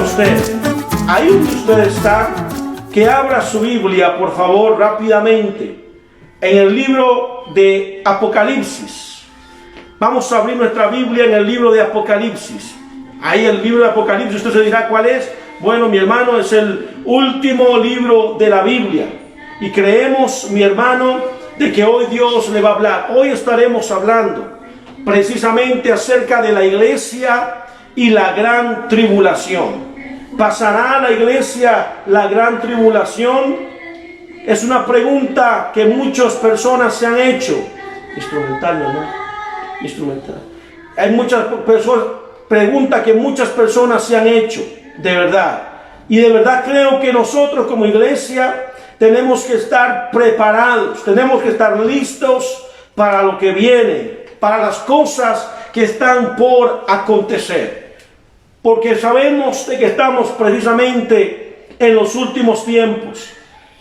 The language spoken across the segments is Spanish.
usted, ahí donde usted está, que abra su Biblia, por favor, rápidamente, en el libro de Apocalipsis. Vamos a abrir nuestra Biblia en el libro de Apocalipsis. Ahí el libro de Apocalipsis, usted se dirá cuál es. Bueno, mi hermano, es el último libro de la Biblia. Y creemos, mi hermano, de que hoy Dios le va a hablar. Hoy estaremos hablando precisamente acerca de la iglesia y la gran tribulación. ¿Pasará la iglesia la gran tribulación? Es una pregunta que muchas personas se han hecho. Instrumental, ¿no? Instrumental. Hay muchas personas, preguntas que muchas personas se han hecho, de verdad. Y de verdad creo que nosotros como iglesia tenemos que estar preparados, tenemos que estar listos para lo que viene, para las cosas que están por acontecer. Porque sabemos de que estamos precisamente en los últimos tiempos,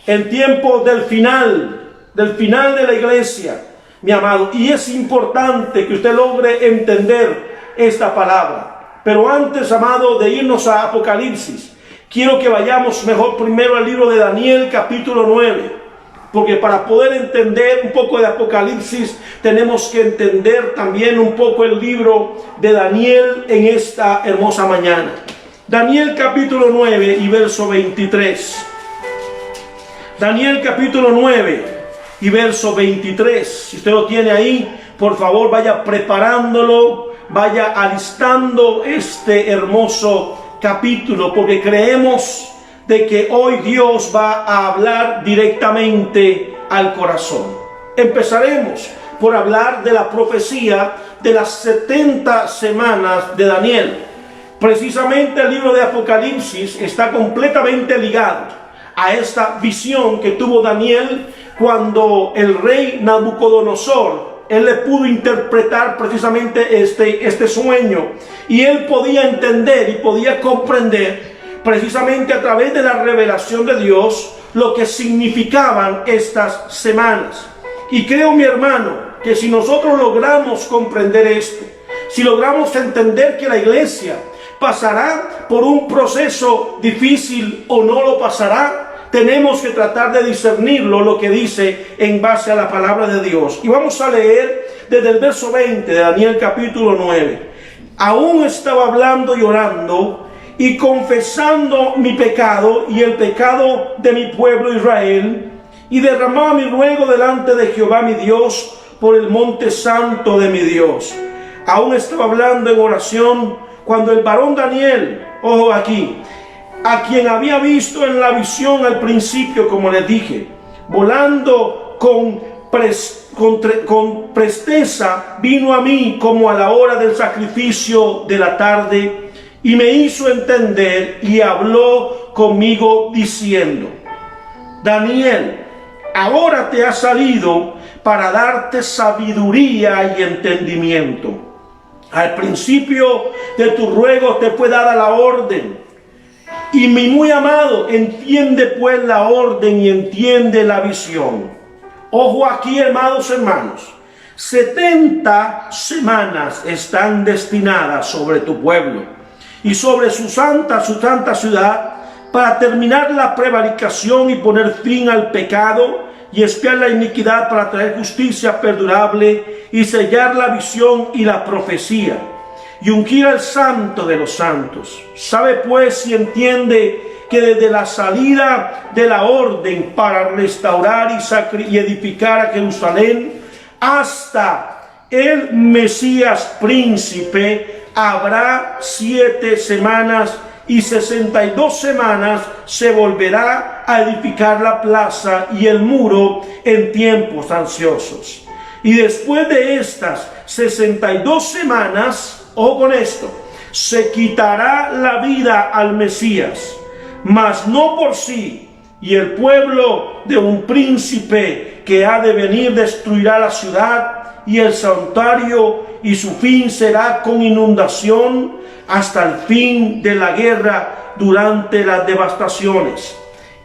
el tiempo del final de la iglesia, mi amado. Y es importante que usted logre entender esta palabra. Pero antes, amado, de irnos a Apocalipsis, quiero que vayamos mejor primero al libro de Daniel, capítulo 9. Porque para poder entender un poco de Apocalipsis, tenemos que entender también un poco el libro de Daniel en esta hermosa mañana. Daniel capítulo 9 y verso 23. Daniel capítulo 9 y verso 23. Si usted lo tiene ahí, por favor vaya preparándolo, vaya alistando este hermoso capítulo, porque creemos de que hoy Dios va a hablar directamente al corazón. Empezaremos por hablar de la profecía de las 70 semanas de Daniel. Precisamente el libro de Apocalipsis está completamente ligado a esta visión que tuvo Daniel cuando el rey Nabucodonosor, él le pudo interpretar precisamente este sueño, y él podía entender y podía comprender precisamente a través de la revelación de Dios lo que significaban estas semanas. Y creo, mi hermano, que si nosotros logramos comprender esto, si logramos entender que la iglesia pasará por un proceso difícil o no lo pasará, tenemos que tratar de discernirlo, lo que dice en base a la palabra de Dios. Y vamos a leer desde el verso 20 de Daniel capítulo 9. Aún estaba hablando y orando y confesando mi pecado y el pecado de mi pueblo Israel, y derramaba mi ruego delante de Jehová mi Dios por el monte santo de mi Dios. Aún estaba hablando en oración cuando el varón Daniel, ojo aquí, a quien había visto en la visión al principio, como les dije, volando con presteza, vino a mí como a la hora del sacrificio de la tarde, y me hizo entender y habló conmigo diciendo: Daniel, ahora te ha salido para darte sabiduría y entendimiento. Al principio de tu ruego te fue dada la orden, y mi muy amado, entiende pues la orden y entiende la visión. Ojo aquí, amados hermanos, 70 semanas están destinadas sobre tu pueblo y sobre su santa ciudad, para terminar la prevaricación y poner fin al pecado y expiar la iniquidad, para traer justicia perdurable y sellar la visión y la profecía y ungir al santo de los santos. Sabe pues y entiende que desde la salida de la orden para restaurar y edificar a Jerusalén hasta el Mesías príncipe habrá 7 semanas, y 62 semanas se volverá a edificar la plaza y el muro en tiempos ansiosos. Y después de estas 62 semanas, ojo con esto, se quitará la vida al Mesías, mas no por sí, y el pueblo de un príncipe que ha de venir destruirá la ciudad y el santuario, y su fin será con inundación hasta el fin de la guerra durante las devastaciones.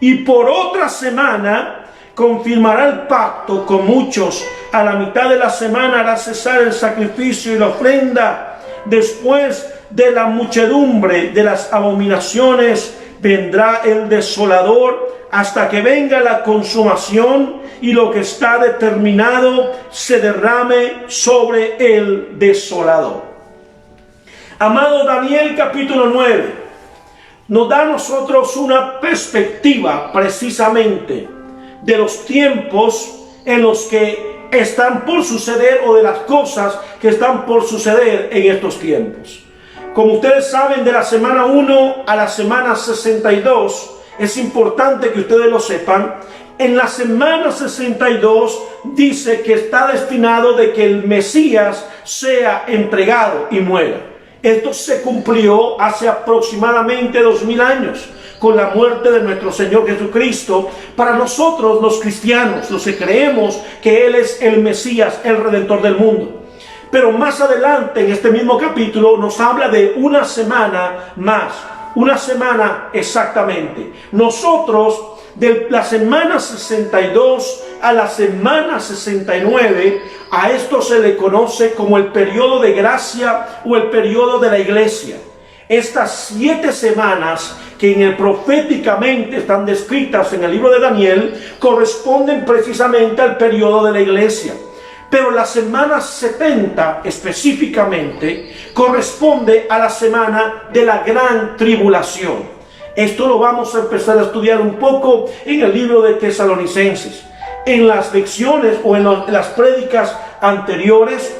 Y por otra semana confirmará el pacto con muchos. A la mitad de la semana hará cesar el sacrificio y la ofrenda. Después de la muchedumbre de las abominaciones vendrá el desolador, hasta que venga la consumación y lo que está determinado se derrame sobre el desolador. Amado, Daniel capítulo 9 nos da a nosotros una perspectiva precisamente de los tiempos en los que están por suceder, o de las cosas que están por suceder en estos tiempos. Como ustedes saben, de la semana 1 a la semana 62, es importante que ustedes lo sepan. En la semana 62 dice que está destinado de que el Mesías sea entregado y muera. Esto se cumplió hace aproximadamente 2000 años con la muerte de nuestro Señor Jesucristo. Para nosotros los cristianos, los que creemos que Él es el Mesías, el Redentor del mundo. Pero más adelante en este mismo capítulo nos habla de una semana más, una semana exactamente. Nosotros, de la semana 62 a la semana 69, a esto se le conoce como el periodo de gracia o el periodo de la iglesia. Estas 7 semanas que proféticamente están descritas en el libro de Daniel corresponden precisamente al periodo de la iglesia. Pero la semana 70 específicamente corresponde a la semana de la gran tribulación. Esto lo vamos a empezar a estudiar un poco en el libro de Tesalonicenses. En las lecciones o en las prédicas anteriores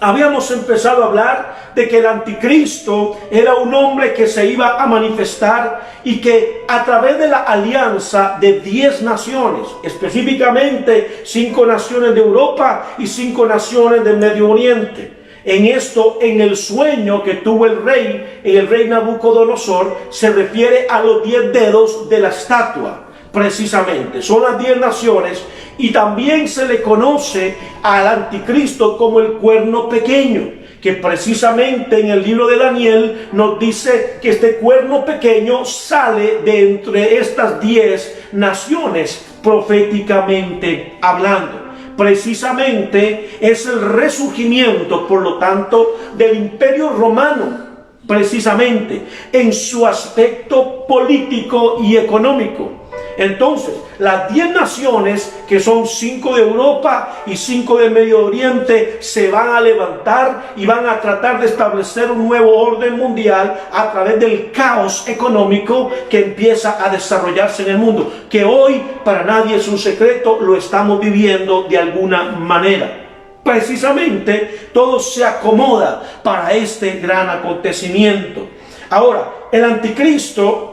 habíamos empezado a hablar de que el anticristo era un hombre que se iba a manifestar y que a través de la alianza de 10 naciones, específicamente 5 naciones de Europa y 5 naciones del Medio Oriente. En esto, en el sueño que tuvo el rey Nabucodonosor, se refiere a los 10 dedos de la estatua, precisamente. Son las 10 naciones. Y también se le conoce al anticristo como el cuerno pequeño, que precisamente en el libro de Daniel nos dice que este cuerno pequeño sale de entre estas 10 naciones, proféticamente hablando. Precisamente es el resurgimiento, por lo tanto, del Imperio Romano, precisamente en su aspecto político y económico. Entonces, las 10 naciones, que son 5 de Europa y 5 del Medio Oriente, se van a levantar y van a tratar de establecer un nuevo orden mundial a través del caos económico que empieza a desarrollarse en el mundo, que hoy para nadie es un secreto, lo estamos viviendo de alguna manera. Precisamente todo se acomoda para este gran acontecimiento. Ahora, el anticristo,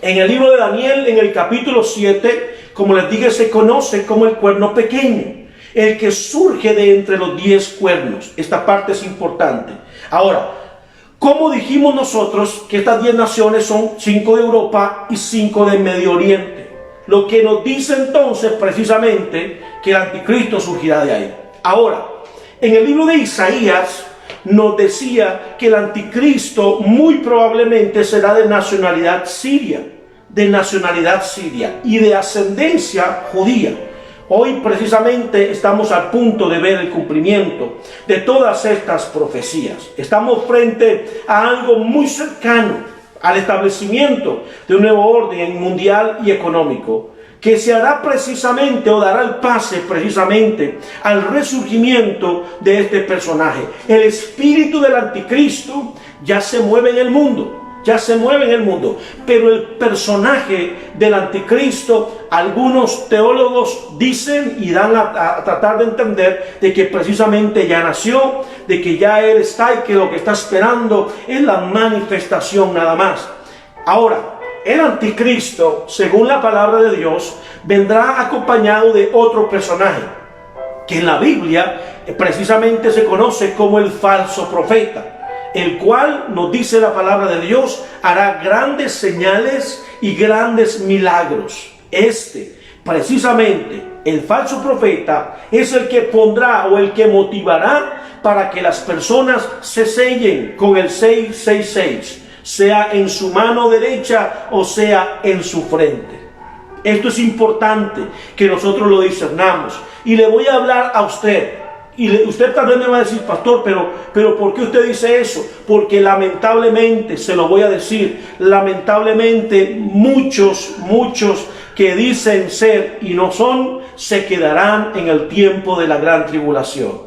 en el libro de Daniel, en el capítulo 7, como les dije, se conoce como el cuerno pequeño, el que surge de entre los 10 cuernos. Esta parte es importante. Ahora, ¿cómo dijimos nosotros que estas 10 naciones son 5 de Europa y 5 del Medio Oriente? Lo que nos dice entonces precisamente que el anticristo surgirá de ahí. Ahora, en el libro de Isaías nos decía que el anticristo muy probablemente será de nacionalidad siria y de ascendencia judía. Hoy precisamente estamos al punto de ver el cumplimiento de todas estas profecías. Estamos frente a algo muy cercano al establecimiento de un nuevo orden mundial y económico, que se hará precisamente, o dará el pase precisamente al resurgimiento de este personaje. El espíritu del anticristo ya se mueve en el mundo, pero el personaje del anticristo, algunos teólogos dicen y dan a tratar de entender de que precisamente ya nació, de que ya él está y que lo que está esperando es la manifestación nada más. Ahora, el anticristo, según la palabra de Dios, vendrá acompañado de otro personaje, que en la Biblia precisamente se conoce como el falso profeta, el cual, nos dice la palabra de Dios, hará grandes señales y grandes milagros. Precisamente, el falso profeta es el que pondrá o el que motivará para que las personas se sellen con el 666. Sea en su mano derecha o sea en su frente. Esto es importante que nosotros lo discernamos. Y le voy a hablar a usted, Usted tal vez me va a decir, pastor, pero ¿por qué usted dice eso? Porque lamentablemente, se lo voy a decir, lamentablemente muchos que dicen ser y no son, se quedarán en el tiempo de la gran tribulación.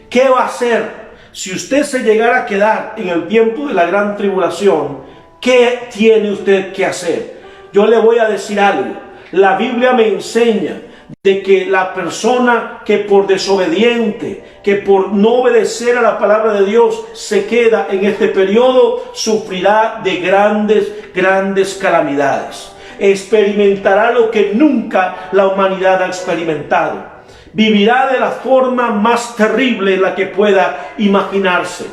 ¿Qué va a hacer si usted se llegara a quedar en el tiempo de la gran tribulación? ¿Qué tiene usted que hacer? Yo le voy a decir algo. La Biblia me enseña de que la persona que por desobediente, que por no obedecer a la palabra de Dios se queda en este periodo, sufrirá de grandes calamidades. Experimentará lo que nunca la humanidad ha experimentado. Vivirá de la forma más terrible en la que pueda imaginarse.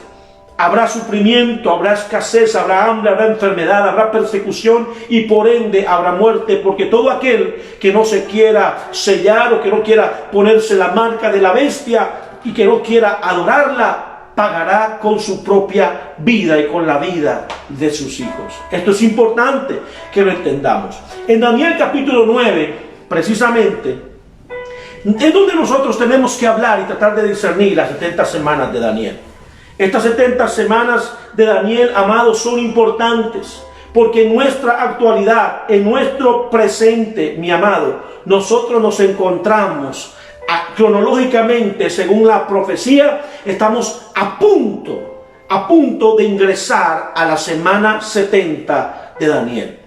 Habrá sufrimiento, habrá escasez, habrá hambre, habrá enfermedad, habrá persecución y por ende habrá muerte, porque todo aquel que no se quiera sellar o que no quiera ponerse la marca de la bestia y que no quiera adorarla, pagará con su propia vida y con la vida de sus hijos. Esto es importante que lo entendamos. En Daniel capítulo 9, precisamente, es donde nosotros tenemos que hablar y tratar de discernir las 70 semanas de Daniel. Estas 70 semanas de Daniel, amados, son importantes porque en nuestra actualidad, en nuestro presente, mi amado, nosotros nos encontramos cronológicamente, según la profecía, estamos a punto de ingresar a la semana 70 de Daniel.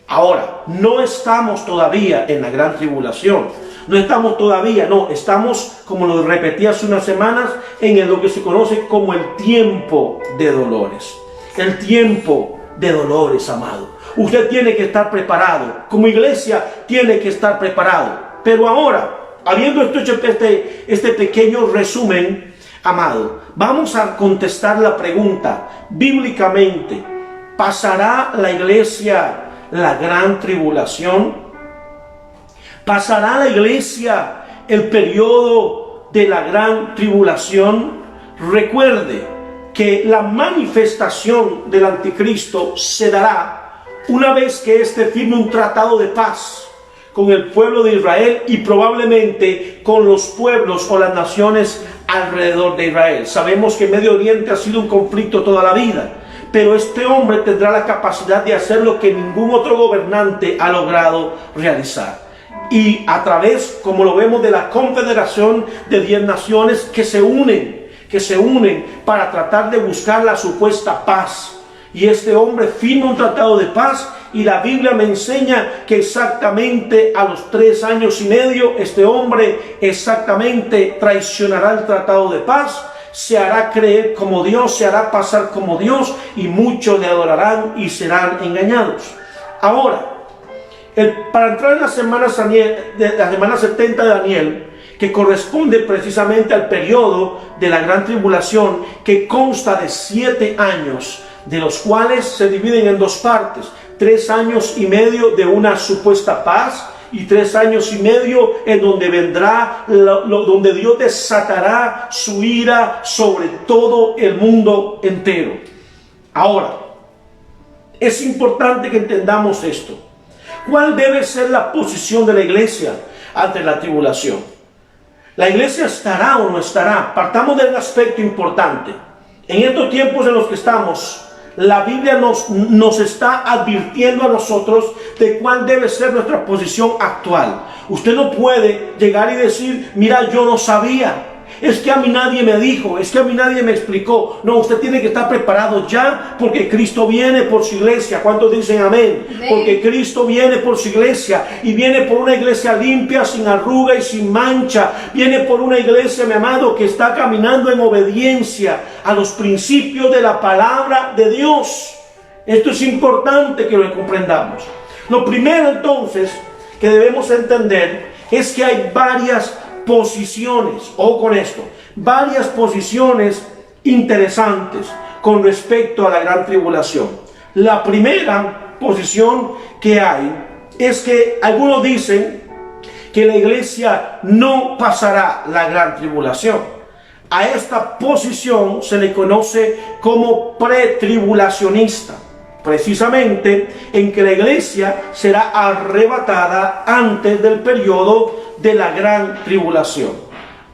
Ahora, no estamos todavía en la gran tribulación. No estamos todavía, no, estamos, como lo repetí hace unas semanas, en lo que se conoce como el tiempo de dolores. El tiempo de dolores, amado. Usted tiene que estar preparado. Como iglesia tiene que estar preparado. Pero ahora, habiendo hecho este pequeño resumen, amado, vamos a contestar la pregunta. Bíblicamente, ¿pasará la iglesia la gran tribulación? ¿Pasará la iglesia el periodo de la gran tribulación? Recuerde que la manifestación del anticristo se dará una vez que éste firme un tratado de paz con el pueblo de Israel y probablemente con los pueblos o las naciones alrededor de Israel. Sabemos que Medio Oriente ha sido un conflicto toda la vida, pero este hombre tendrá la capacidad de hacer lo que ningún otro gobernante ha logrado realizar. Y a través, como lo vemos, de la confederación de 10 naciones que se unen para tratar de buscar la supuesta paz. Y este hombre firma un tratado de paz y la Biblia me enseña que exactamente a los 3 años y medio este hombre exactamente traicionará el tratado de paz, se hará creer como Dios, se hará pasar como Dios y muchos le adorarán y serán engañados. Ahora, para entrar en la semana 70 de Daniel, que corresponde precisamente al periodo de la gran tribulación, que consta de 7 años, de los cuales se dividen en 2 partes, 3 años y medio de una supuesta paz y 3 años y medio en donde vendrá, donde Dios desatará su ira sobre todo el mundo entero. Ahora, es importante que entendamos esto. ¿Cuál debe ser la posición de la iglesia ante la tribulación? ¿La iglesia estará o no estará? Partamos del aspecto importante. En estos tiempos en los que estamos, la Biblia nos está advirtiendo a nosotros de cuál debe ser nuestra posición actual. Usted no puede llegar y decir, mira, yo no sabía. Es que a mí nadie me dijo, es que a mí nadie me explicó. No, usted tiene que estar preparado ya porque Cristo viene por su iglesia. ¿Cuántos dicen amén? Amén. Porque Cristo viene por su iglesia y viene por una iglesia limpia, sin arruga y sin mancha. Viene por una iglesia, mi amado, que está caminando en obediencia a los principios de la palabra de Dios. Esto es importante que lo comprendamos. Lo primero entonces que debemos entender es que hay varias posiciones, o con esto, varias posiciones interesantes con respecto a la gran tribulación. La primera posición que hay es que algunos dicen que la iglesia no pasará la gran tribulación. A esta posición se le conoce como pretribulacionista, precisamente en que la iglesia será arrebatada antes del periodo de la gran tribulación.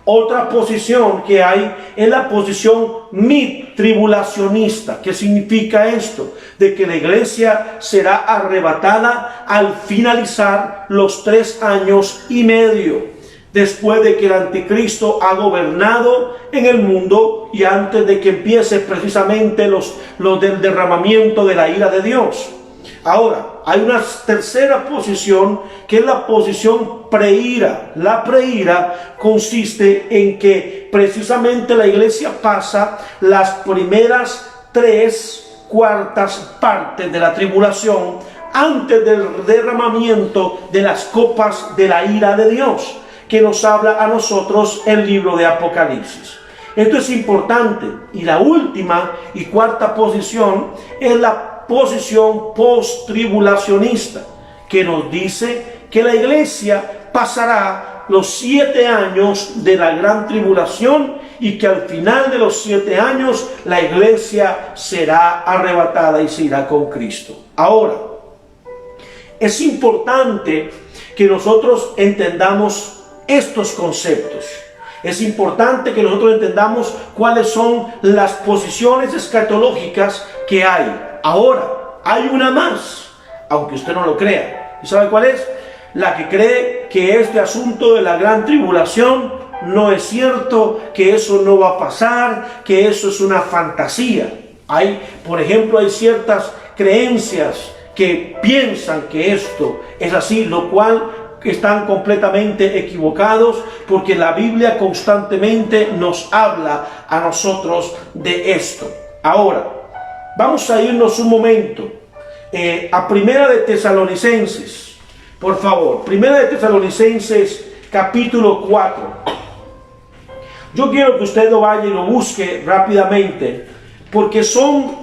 Otra posición que hay es la posición mid-tribulacionista. ¿Qué significa esto? De que la iglesia será arrebatada al finalizar los 3 años y medio, después de que el anticristo ha gobernado en el mundo y antes de que empiece precisamente los del derramamiento de la ira de Dios. Ahora, hay una tercera posición que es la posición preira. La preira consiste en que precisamente la iglesia pasa las primeras 3/4 partes de la tribulación antes del derramamiento de las copas de la ira de Dios, que nos habla a nosotros el libro de Apocalipsis. Esto es importante. Y la última y cuarta posición es la posición post-tribulacionista, que nos dice que la iglesia pasará los 7 años de la gran tribulación y que al final de los 7 años la iglesia será arrebatada y se irá con Cristo. Ahora, es importante que nosotros entendamos estos conceptos. Es importante que nosotros entendamos cuáles son las posiciones escatológicas que hay. Ahora, hay una más, aunque usted no lo crea. ¿Y sabe cuál es? La que cree que este asunto de la gran tribulación no es cierto, que eso no va a pasar, que eso es una fantasía. Por ejemplo, hay ciertas creencias que piensan que esto es así, lo cual están completamente equivocados, porque la Biblia constantemente nos habla a nosotros de esto. Ahora, vamos a irnos un momento a Primera de Tesalonicenses, por favor. Primera de Tesalonicenses, capítulo 4. Yo quiero que usted lo vaya y lo busque rápidamente, porque son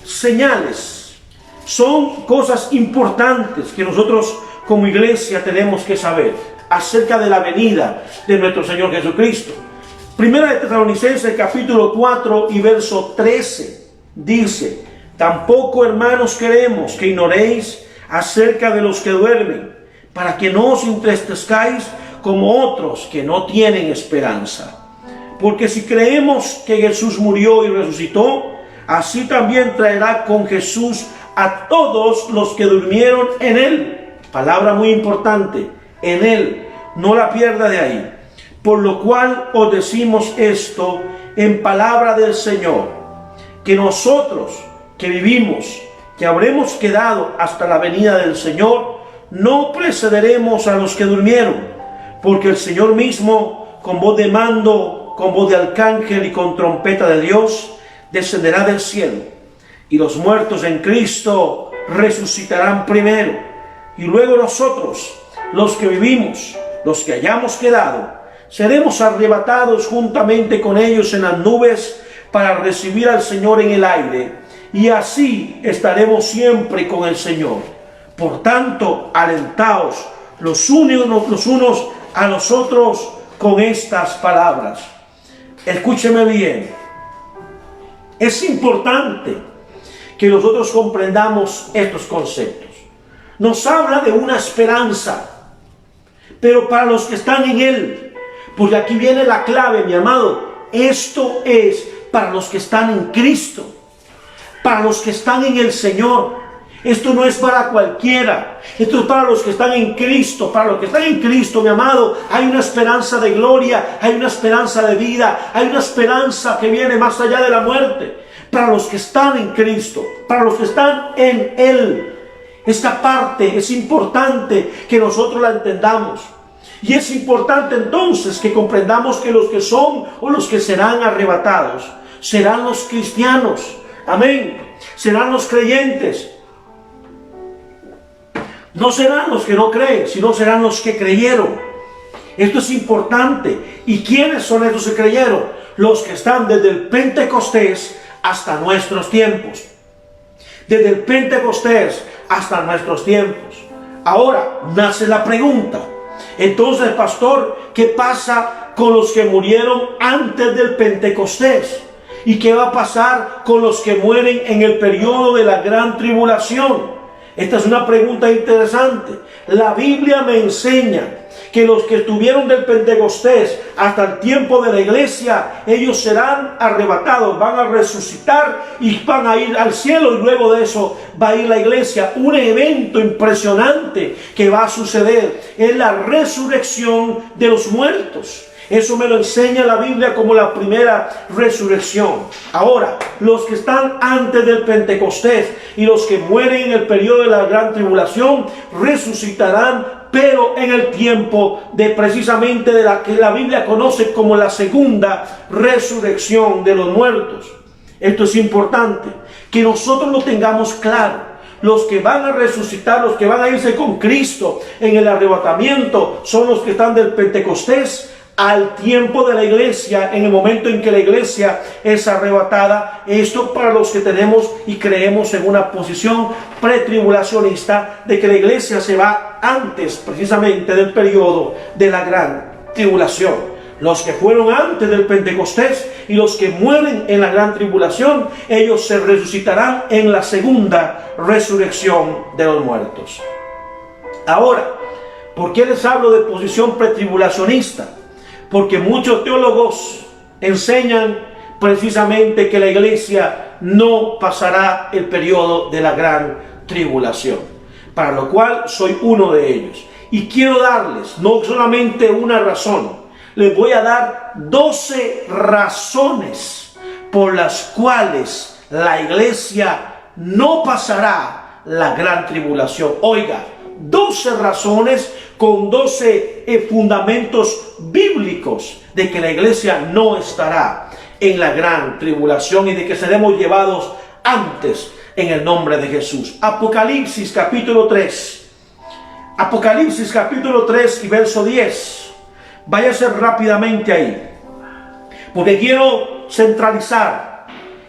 señales, son cosas importantes que nosotros como iglesia tenemos que saber acerca de la venida de nuestro Señor Jesucristo. Primera de Tesalonicenses, capítulo 4 y verso 13. Dice: tampoco, hermanos, queremos que ignoréis acerca de los que duermen, para que no os entristezcáis como otros que no tienen esperanza. Porque si creemos que Jesús murió y resucitó, así también traerá con Jesús a todos los que durmieron en él. Palabra muy importante, en él, no la pierda de ahí. Por lo cual os decimos esto en palabra del Señor, que nosotros que vivimos, que habremos quedado hasta la venida del Señor, no precederemos a los que durmieron, porque el Señor mismo, con voz de mando, con voz de arcángel y con trompeta de Dios, descenderá del cielo, y los muertos en Cristo resucitarán primero, y luego nosotros, los que vivimos, los que hayamos quedado, seremos arrebatados juntamente con ellos en las nubes para recibir al Señor en el aire, y así estaremos siempre con el Señor. Por tanto, alentaos los unos a los otros con estas palabras. Escúcheme bien. Es importante que nosotros comprendamos estos conceptos. Nos habla de una esperanza, pero para los que están en Él, porque aquí viene la clave, mi amado. Esto es para los que están en Cristo, para los que están en el Señor. Esto no es para cualquiera, esto es para los que están en Cristo. Para los que están en Cristo, mi amado, hay una esperanza de gloria, hay una esperanza de vida, hay una esperanza que viene más allá de la muerte. Para los que están en Cristo, para los que están en Él. Esta parte es importante que nosotros la entendamos. Y es importante entonces que comprendamos que los que son o los que serán arrebatados serán los cristianos. Amén. Serán los creyentes. No serán los que no creen, sino serán los que creyeron. Esto es importante. ¿Y quiénes son esos que creyeron? Los que están desde el Pentecostés hasta nuestros tiempos. Desde el Pentecostés hasta nuestros tiempos. Ahora nace la pregunta. Entonces, pastor, ¿qué pasa con los que murieron antes del Pentecostés? ¿Y qué va a pasar con los que mueren en el periodo de la gran tribulación? Esta es una pregunta interesante. La Biblia me enseña que los que estuvieron del Pentecostés hasta el tiempo de la iglesia, ellos serán arrebatados, van a resucitar y van a ir al cielo, y luego de eso va a ir la iglesia. Un evento impresionante que va a suceder es la resurrección de los muertos. Eso me lo enseña la Biblia como la primera resurrección. Ahora, los que están antes del Pentecostés y los que mueren en el periodo de la gran tribulación resucitarán, pero en el tiempo de precisamente de la que la Biblia conoce como la segunda resurrección de los muertos. Esto es importante, que nosotros lo tengamos claro. Los que van a resucitar, los que van a irse con Cristo en el arrebatamiento, son los que están del Pentecostés al tiempo de la iglesia, en el momento en que la iglesia es arrebatada. Esto para los que tenemos y creemos en una posición pretribulacionista de que la iglesia se va antes precisamente del periodo de la gran tribulación. Los que fueron antes del Pentecostés y los que mueren en la gran tribulación, ellos se resucitarán en la segunda resurrección de los muertos. Ahora, ¿por qué les hablo de posición pretribulacionista? Porque muchos teólogos enseñan precisamente que la iglesia no pasará el periodo de la gran tribulación, para lo cual soy uno de ellos. Y quiero darles no solamente una razón, les voy a dar 12 razones por las cuales la iglesia no pasará la gran tribulación. Oiga, 12 razones con 12 fundamentos bíblicos de que la iglesia no estará en la gran tribulación y de que seremos llevados antes en el nombre de Jesús. Apocalipsis capítulo 3. Apocalipsis capítulo 3 y verso 10. Váyase rápidamente ahí, porque quiero centralizar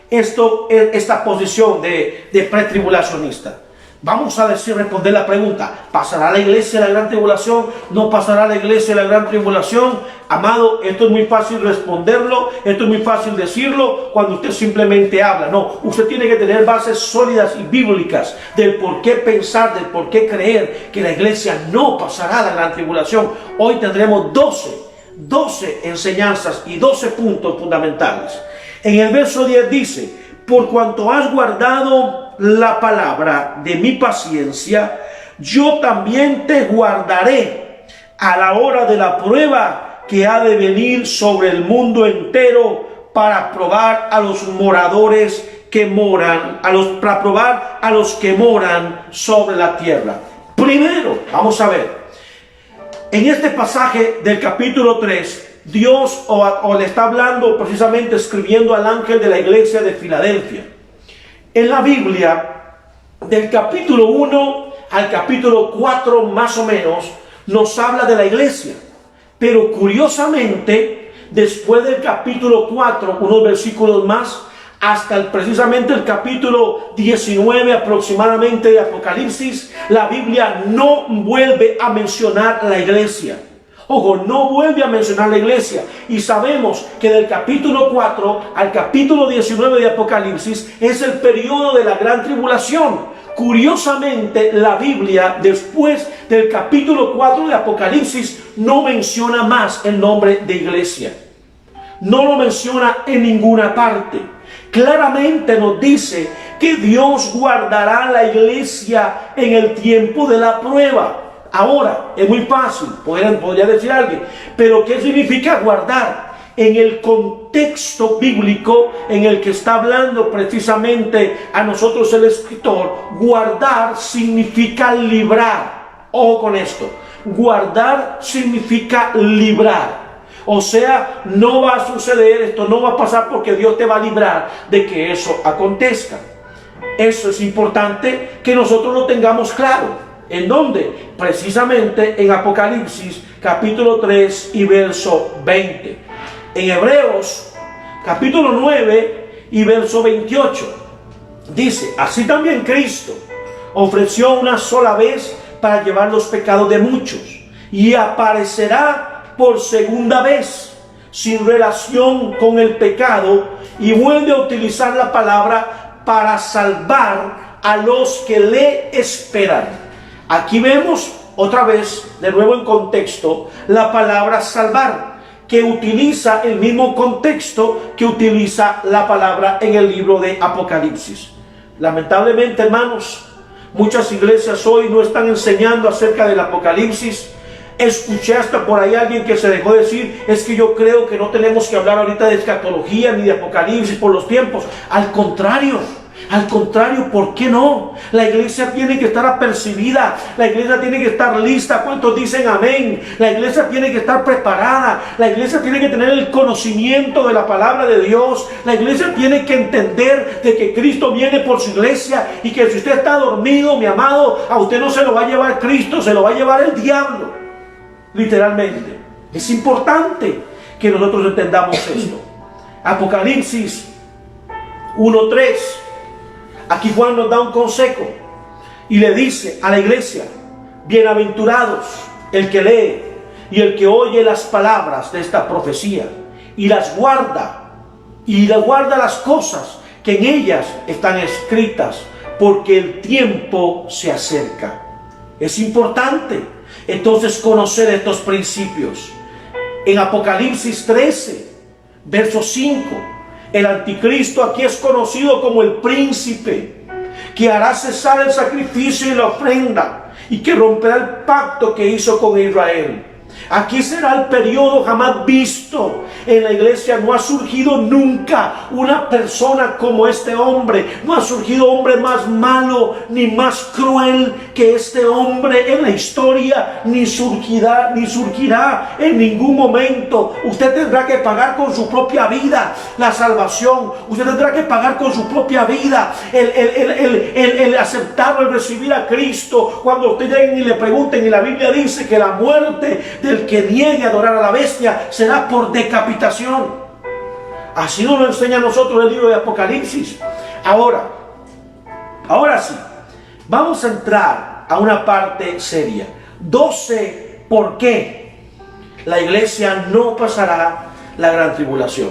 esta posición de pretribulacionista. Vamos a responder la pregunta: ¿pasará la iglesia la gran tribulación? ¿No pasará la iglesia la gran tribulación? Amado, esto es muy fácil responderlo, esto es muy fácil decirlo cuando usted simplemente habla. No, usted tiene que tener bases sólidas y bíblicas del por qué pensar, del por qué creer que la iglesia no pasará la gran tribulación. Hoy tendremos 12 enseñanzas y 12 puntos fundamentales. En el verso 10 dice: por cuanto has guardado la palabra de mi paciencia, yo también te guardaré a la hora de la prueba que ha de venir sobre el mundo entero, para probar a los moradores que moran, para probar a los que moran sobre la tierra. Primero, vamos a ver, en este pasaje del capítulo 3, Dios o le está hablando precisamente, escribiendo al ángel de la iglesia de Filadelfia. En la Biblia, del capítulo 1 al capítulo 4 más o menos, nos habla de la iglesia. Pero curiosamente, después del capítulo 4, unos versículos más, hasta precisamente el capítulo 19 aproximadamente de Apocalipsis, la Biblia no vuelve a mencionar la iglesia. Ojo, no vuelve a mencionar la iglesia. Y sabemos que del capítulo 4 al capítulo 19 de Apocalipsis es el periodo de la gran tribulación. Curiosamente, la Biblia, después del capítulo 4 de Apocalipsis, no menciona más el nombre de iglesia. No lo menciona en ninguna parte. Claramente nos dice que Dios guardará la iglesia en el tiempo de la prueba. Ahora, es muy fácil, podría decir alguien, pero ¿qué significa guardar? En el contexto bíblico en el que está hablando precisamente a nosotros el escritor, guardar significa librar. Ojo con esto, guardar significa librar. O sea, no va a suceder, esto no va a pasar porque Dios te va a librar de que eso acontezca. Eso es importante que nosotros lo tengamos claro. ¿En dónde? Precisamente en Apocalipsis capítulo 3 y verso 20. En Hebreos capítulo 9 y verso 28 dice: así también Cristo ofreció una sola vez para llevar los pecados de muchos, y aparecerá por segunda vez sin relación con el pecado, y vuelve a utilizar la palabra para salvar a los que le esperan. Aquí vemos otra vez, de nuevo en contexto, la palabra salvar, que utiliza el mismo contexto que utiliza la palabra en el libro de Apocalipsis. Lamentablemente, hermanos, muchas iglesias hoy no están enseñando acerca del Apocalipsis. Escuché hasta por ahí a alguien que se dejó decir: es que yo creo que no tenemos que hablar ahorita de escatología ni de Apocalipsis por los tiempos. Al contrario, ¿por qué no? La iglesia tiene que estar apercibida, la iglesia tiene que estar lista. ¿Cuántos dicen amén? La iglesia tiene que estar preparada, la iglesia tiene que tener el conocimiento de la palabra de Dios, la iglesia tiene que entender de que Cristo viene por su iglesia y que si usted está dormido, mi amado, a usted no se lo va a llevar Cristo, se lo va a llevar el diablo, literalmente. Es importante que nosotros entendamos esto. Apocalipsis 1:3. Aquí Juan nos da un consejo y le dice a la iglesia: bienaventurados el que lee y el que oye las palabras de esta profecía y las guarda, las cosas que en ellas están escritas, porque el tiempo se acerca. Es importante entonces conocer estos principios. En Apocalipsis 13, verso 5, el anticristo aquí es conocido como el príncipe, que hará cesar el sacrificio y la ofrenda, y que romperá el pacto que hizo con Israel. Aquí será el periodo jamás visto en la iglesia. No ha surgido nunca una persona como este hombre. No ha surgido hombre más malo ni más cruel que este hombre en la historia. Ni surgirá en ningún momento. Usted tendrá que pagar con su propia vida la salvación. Usted tendrá que pagar con su propia vida el aceptarlo, el recibir a Cristo. Cuando usted lleguen y le pregunten, y la Biblia dice que la muerte del que niegue a adorar a la bestia será por decapitación. Así nos lo enseña a nosotros el libro de Apocalipsis. Ahora sí, vamos a entrar a una parte seria. 12 por qué la iglesia no pasará la gran tribulación.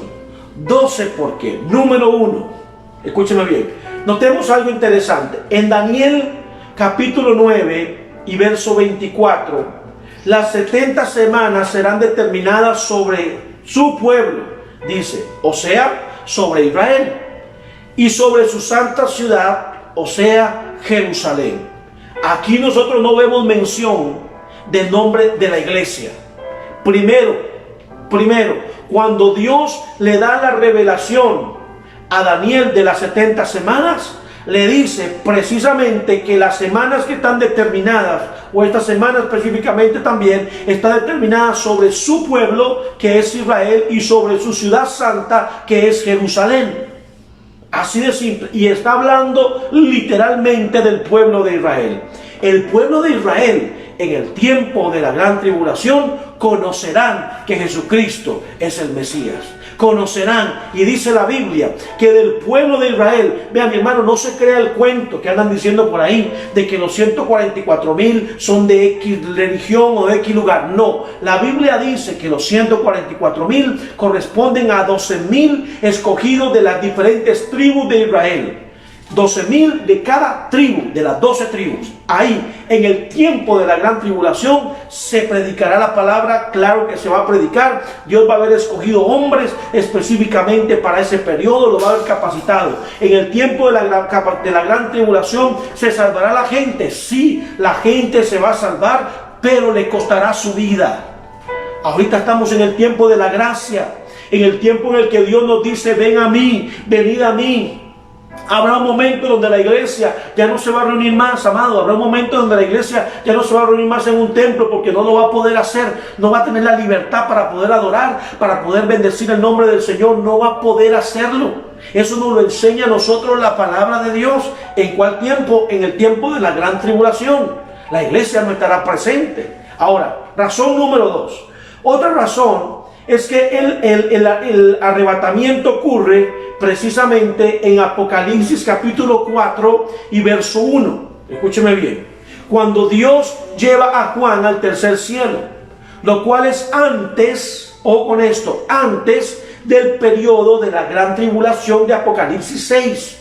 12 por qué. Número 1, escúcheme bien, notemos algo interesante. En Daniel capítulo 9 y verso 24, las 70 semanas serán determinadas sobre su pueblo, dice, o sea, sobre Israel, y sobre su santa ciudad, o sea, Jerusalén. Aquí nosotros no vemos mención del nombre de la iglesia. Primero, cuando Dios le da la revelación a Daniel de las 70 semanas, le dice precisamente que las semanas que están determinadas, o esta semana específicamente también, está determinada sobre su pueblo, que es Israel, y sobre su ciudad santa, que es Jerusalén. Así de simple. Y está hablando literalmente del pueblo de Israel. El pueblo de Israel, en el tiempo de la gran tribulación, conocerán que Jesucristo es el Mesías. Conocerán, y dice la Biblia que del pueblo de Israel, vea mi hermano, no se crea el cuento que andan diciendo por ahí de que los 144,000 son de X religión o de X lugar. No, la Biblia dice que los 144,000 corresponden a 12,000 escogidos de las diferentes tribus de Israel. 12,000 de cada tribu, de las 12 tribus. Ahí, en el tiempo de la gran tribulación, se predicará la palabra. Claro que se va a predicar. Dios va a haber escogido hombres específicamente para ese periodo, lo va a haber capacitado. En el tiempo de la gran tribulación, ¿se salvará la gente? Sí, la gente se va a salvar, pero le costará su vida. Ahorita estamos en el tiempo de la gracia, en el tiempo en el que Dios nos dice: ven a mí, venid a mí. Habrá un momento donde la iglesia ya no se va a reunir más, amado. Habrá un momento donde la iglesia ya no se va a reunir más en un templo, porque no lo va a poder hacer. No va a tener la libertad para poder adorar, para poder bendecir el nombre del Señor. No va a poder hacerlo. Eso nos lo enseña a nosotros la palabra de Dios. ¿En cuál tiempo? En el tiempo de la gran tribulación. La iglesia no estará presente. Ahora, razón número 2. Otra razón es que el arrebatamiento ocurre precisamente en Apocalipsis capítulo 4 y verso 1. Escúcheme bien. Cuando Dios lleva a Juan al tercer cielo, lo cual es antes, o con esto, antes del periodo de la gran tribulación de Apocalipsis 6.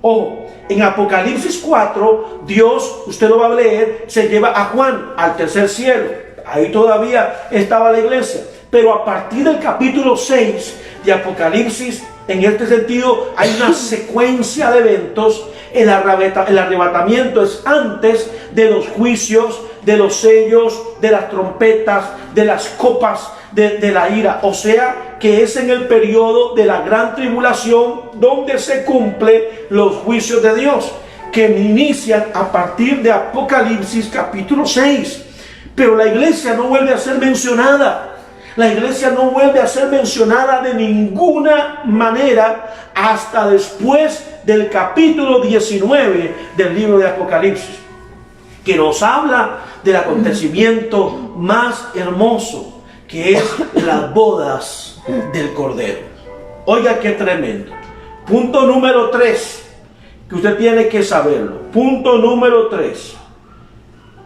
Ojo, en Apocalipsis 4, Dios, usted lo va a leer, se lleva a Juan al tercer cielo. Ahí todavía estaba la iglesia. Pero a partir del capítulo 6 de Apocalipsis, en este sentido, hay una secuencia de eventos. El arrebatamiento es antes de los juicios, de los sellos, de las trompetas, de las copas de la ira. O sea, que es en el periodo de la gran tribulación donde se cumplen los juicios de Dios, que inician a partir de Apocalipsis capítulo 6. Pero la iglesia no vuelve a ser mencionada. La iglesia no vuelve a ser mencionada de ninguna manera hasta después del capítulo 19 del libro de Apocalipsis, que nos habla del acontecimiento más hermoso, que es las bodas del Cordero. Oiga qué tremendo. Punto número 3, que usted tiene que saberlo. Punto número 3.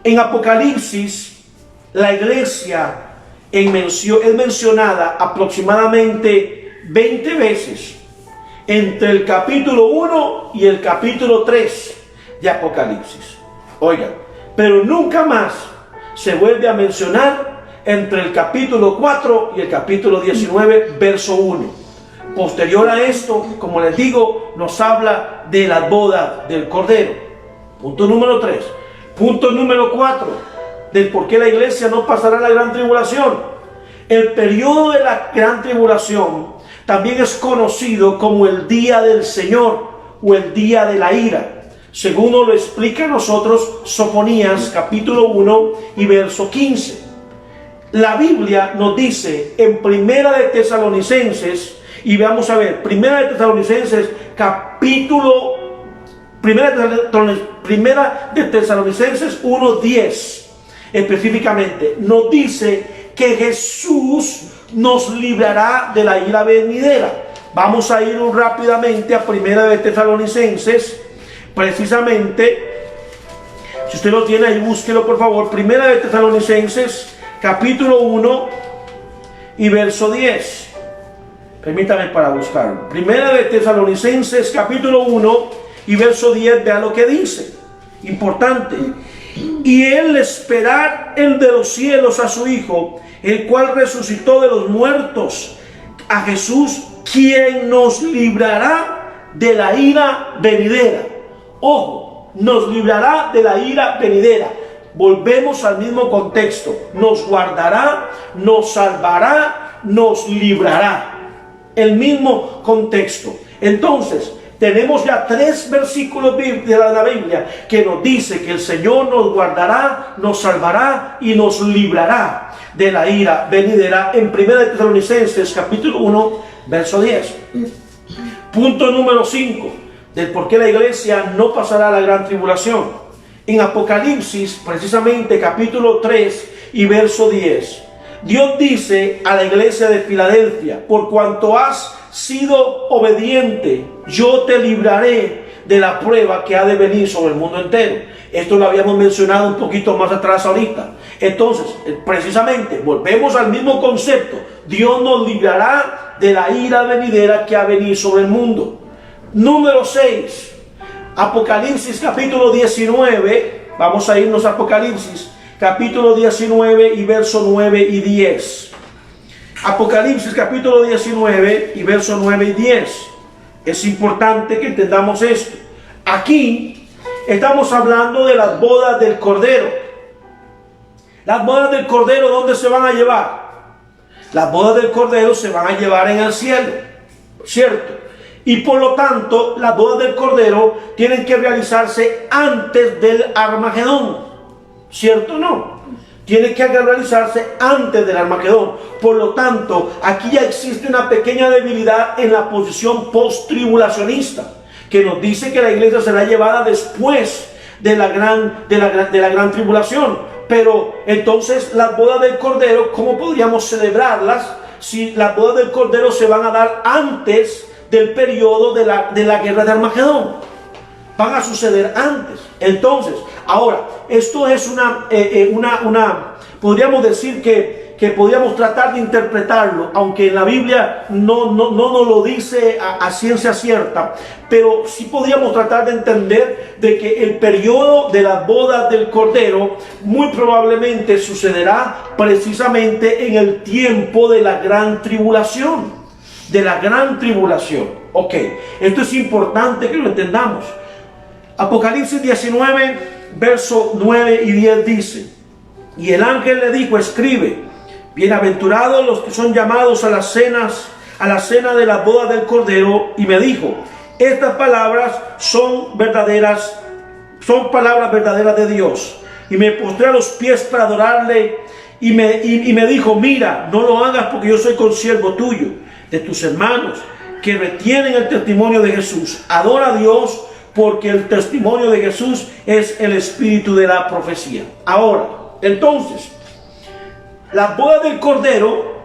En Apocalipsis, la iglesia es mencionada aproximadamente 20 veces entre el capítulo 1 y el capítulo 3 de Apocalipsis. Oigan, pero nunca más se vuelve a mencionar entre el capítulo 4 y el capítulo 19, verso 1. Posterior a esto, como les digo, nos habla de la boda del Cordero. Punto número 3. Punto número 4. Del por qué la iglesia no pasará la gran tribulación. El periodo de la gran tribulación también es conocido como el día del Señor o el día de la ira, según nos lo explica a nosotros Sofonías capítulo 1 y verso 15. La Biblia nos dice en Primera de Tesalonicenses, y vamos a ver, Primera de Tesalonicenses Primera de Tesalonicenses 1:10, específicamente, nos dice que Jesús nos librará de la ira venidera. Vamos a ir rápidamente a Primera de Tesalonicenses, precisamente, si usted lo tiene ahí, búsquelo por favor. Primera de Tesalonicenses, capítulo 1 y verso 10. Permítame para buscarlo. Primera de Tesalonicenses, capítulo 1 y verso 10, vea lo que dice. Importante. Y él esperar el de los cielos a su Hijo, el cual resucitó de los muertos, a Jesús, quien nos librará de la ira venidera. Ojo, nos librará de la ira venidera. Volvemos al mismo contexto. Nos guardará, nos salvará, nos librará. El mismo contexto. Entonces, tenemos ya 3 versículos de la Biblia que nos dice que el Señor nos guardará, nos salvará y nos librará de la ira venidera en 1 Tesalonicenses capítulo 1 verso 10. Punto número 5 del por qué la iglesia no pasará la gran tribulación. En Apocalipsis, precisamente capítulo 3 y verso 10, Dios dice a la iglesia de Filadelfia: por cuanto has sido obediente, yo te libraré de la prueba que ha de venir sobre el mundo entero. Esto lo habíamos mencionado un poquito más atrás ahorita. Entonces, precisamente, volvemos al mismo concepto. Dios nos librará de la ira venidera que ha de venir sobre el mundo. Número 6, Apocalipsis capítulo 19. Vamos a irnos a Apocalipsis capítulo 19 y verso 9 y 10. Apocalipsis capítulo 19 y verso 9 y 10. Es importante que entendamos esto. Aquí estamos hablando de las bodas del Cordero. Las bodas del Cordero, ¿dónde se van a llevar? Las bodas del Cordero se van a llevar en el cielo, ¿cierto? Y por lo tanto, las bodas del Cordero tienen que realizarse antes del Armagedón, ¿cierto o no? Tiene que realizarse antes del Armagedón. Por lo tanto, aquí ya existe una pequeña debilidad en la posición post-tribulacionista, que nos dice que la iglesia será llevada después de la gran tribulación. Pero entonces, las bodas del Cordero, ¿cómo podríamos celebrarlas si las bodas del Cordero se van a dar antes del periodo de la guerra de Armagedón? Van a suceder antes. Entonces, ahora, esto es podríamos decir que que podíamos tratar de interpretarlo, aunque en la Biblia no nos lo dice a ciencia cierta, pero sí podíamos tratar de entender de que el periodo de las bodas del Cordero muy probablemente sucederá precisamente en el tiempo de la gran tribulación. De la gran tribulación. Ok, esto es importante que lo entendamos. Apocalipsis 19, versos 9 y 10 dice: y el ángel le dijo, escribe, bienaventurados los que son llamados a la cena de la boda del Cordero. Y me dijo, estas palabras son verdaderas, son palabras verdaderas de Dios. Y me postré a los pies para adorarle. Y me dijo, mira, no lo hagas, porque yo soy consiervo tuyo, de tus hermanos que retienen el testimonio de Jesús. Adora a Dios, porque el testimonio de Jesús es el espíritu de la profecía. Ahora, entonces, las bodas del Cordero